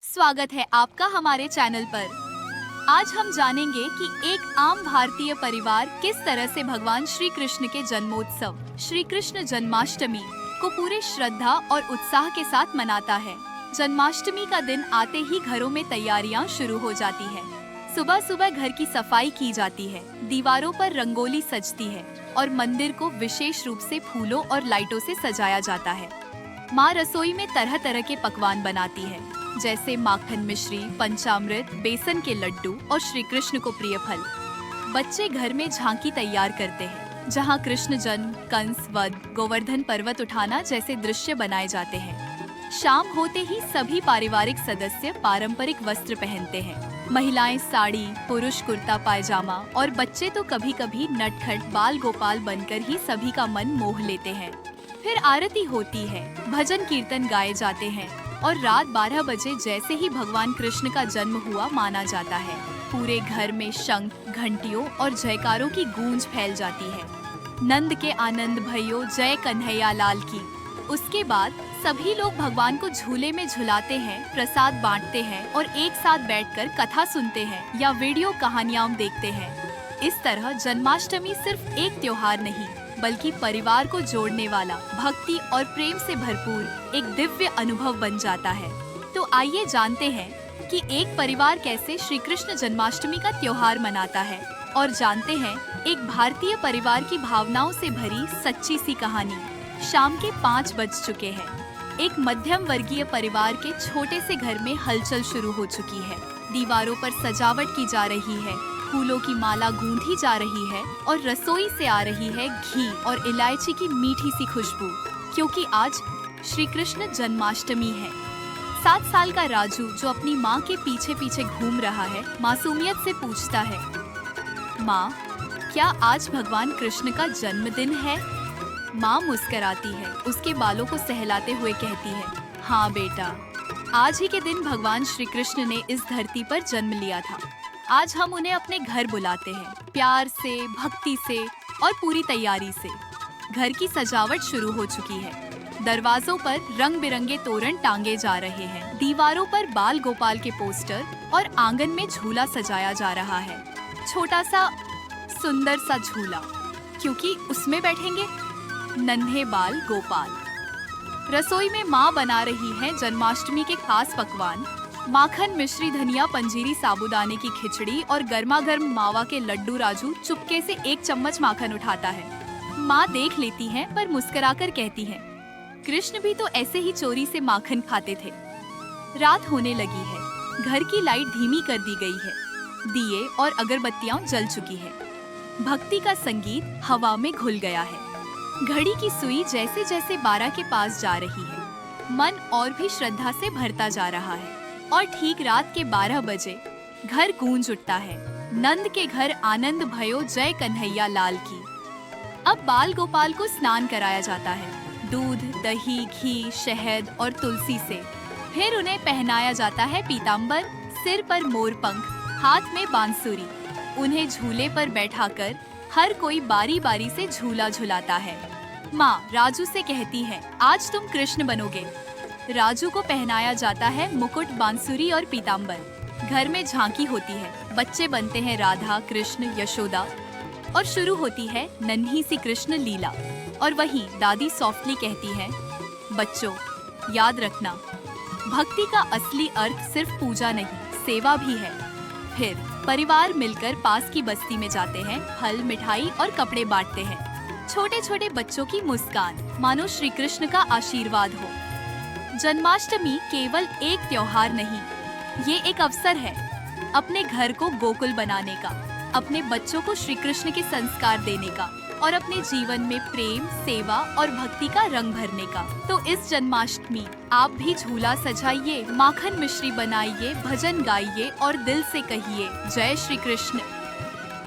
स्वागत है आपका हमारे चैनल पर। आज हम जानेंगे कि एक आम भारतीय परिवार किस तरह से भगवान श्री कृष्ण के जन्मोत्सव श्री कृष्ण जन्माष्टमी को पूरे श्रद्धा और उत्साह के साथ मनाता है। जन्माष्टमी का दिन आते ही घरों में तैयारियां शुरू हो जाती है। सुबह सुबह घर की सफाई की जाती है, दीवारों पर रंगोली सजती है और मंदिर को विशेष रूप से फूलों और लाइटों से सजाया जाता है। माँ रसोई में तरह तरह के पकवान बनाती है, जैसे माखन मिश्री, पंचामृत, बेसन के लड्डू और श्री कृष्ण को प्रिय फल। बच्चे घर में झांकी तैयार करते हैं, जहां कृष्ण जन्म, कंस वध, गोवर्धन पर्वत उठाना जैसे दृश्य बनाए जाते हैं। शाम होते ही सभी पारिवारिक सदस्य पारंपरिक वस्त्र पहनते हैं। महिलाएं साड़ी, पुरुष कुर्ता पायजामा और बच्चे तो कभी कभी नटखट बाल गोपाल बनकर ही सभी का मन मोह लेते हैं। फिर आरती होती है, भजन कीर्तन गाए जाते हैं और रात 12 बजे जैसे ही भगवान कृष्ण का जन्म हुआ माना जाता है, पूरे घर में शंख, घंटियों और जयकारों की गूंज फैल जाती है। नंद के आनंद भयो जय कन्हैया लाल की। उसके बाद सभी लोग भगवान को झूले में झुलाते हैं, प्रसाद बांटते हैं और एक साथ बैठकर कथा सुनते हैं या वीडियो कहानियां देखते हैं। इस तरह जन्माष्टमी सिर्फ एक त्योहार नहीं, बल्कि परिवार को जोड़ने वाला, भक्ति और प्रेम से भरपूर एक दिव्य अनुभव बन जाता है। तो आइए जानते हैं कि एक परिवार कैसे श्री कृष्ण जन्माष्टमी का त्योहार मनाता है और जानते हैं एक भारतीय परिवार की भावनाओं से भरी सच्ची सी कहानी। शाम के 5 बज चुके हैं। एक मध्यम वर्गीय परिवार के छोटे से घर में हलचल शुरू हो चुकी है। दीवारों पर सजावट की जा रही है, फूलों की माला गूंथी जा रही है और रसोई से आ रही है घी और इलायची की मीठी सी खुशबू, क्योंकि आज श्री कृष्ण जन्माष्टमी है। 7 साल का राजू, जो अपनी माँ के पीछे पीछे घूम रहा है, मासूमियत से पूछता है, माँ, क्या आज भगवान कृष्ण का जन्मदिन है? माँ मुस्कुराती है, उसके बालों को सहलाते हुए कहती है, हाँ बेटा, आज ही के दिन भगवान श्री कृष्ण ने इस धरती पर जन्म लिया था। आज हम उन्हें अपने घर बुलाते हैं, प्यार से, भक्ति से और पूरी तैयारी से। घर की सजावट शुरू हो चुकी है। दरवाजों पर रंग बिरंगे तोरण टांगे जा रहे हैं, दीवारों पर बाल गोपाल के पोस्टर और आंगन में झूला सजाया जा रहा है। छोटा सा सुंदर सा झूला, क्योंकि उसमें बैठेंगे नन्हे बाल गोपाल। रसोई में माँ बना रही है जन्माष्टमी के खास पकवान, माखन मिश्री, धनिया पंजीरी, साबूदाने की खिचड़ी और गर्मा गर्म मावा के लड्डू। राजू चुपके से 1 चम्मच माखन उठाता है। माँ देख लेती है पर मुस्कुराकर कहती है, कृष्ण भी तो ऐसे ही चोरी से माखन खाते थे। रात होने लगी है। घर की लाइट धीमी कर दी गई है, दिए और अगरबत्तियां जल चुकी है। भक्ति का संगीत हवा में घुल गया है। घड़ी की सुई जैसे जैसे 12 के पास जा रही है, मन और भी श्रद्धा से भरता जा रहा है और ठीक रात के 12 बजे घर गूंज उठता है, नंद के घर आनंद भयो जय कन्हैया लाल की। अब बाल गोपाल को स्नान कराया जाता है, दूध, दही, घी, शहद और तुलसी से। फिर उन्हें पहनाया जाता है पीताम्बर, सिर पर मोरपंख, हाथ में बांसुरी। उन्हें झूले पर बैठाकर हर कोई बारी बारी से झूला झुलाता है। माँ राजू से कहती है, आज तुम कृष्ण बनोगे। राजू को पहनाया जाता है मुकुट, बांसुरी और पीताम्बर। घर में झांकी होती है, बच्चे बनते हैं राधा, कृष्ण, यशोदा और शुरू होती है नन्ही सी कृष्ण लीला। और वहीं दादी सॉफ्टली कहती है, बच्चों याद रखना, भक्ति का असली अर्थ सिर्फ पूजा नहीं, सेवा भी है। फिर परिवार मिलकर पास की बस्ती में जाते हैं, फल, मिठाई और कपड़े बांटते हैं। छोटे छोटे बच्चों की मुस्कान मानो श्री कृष्ण का आशीर्वाद हो। जन्माष्टमी केवल एक त्योहार नहीं, ये एक अवसर है अपने घर को गोकुल बनाने का, अपने बच्चों को श्री कृष्ण के संस्कार देने का और अपने जीवन में प्रेम, सेवा और भक्ति का रंग भरने का। तो इस जन्माष्टमी आप भी झूला सजाइए, माखन मिश्री बनाइए, भजन गाइए और दिल से कहिए, जय श्री कृष्ण।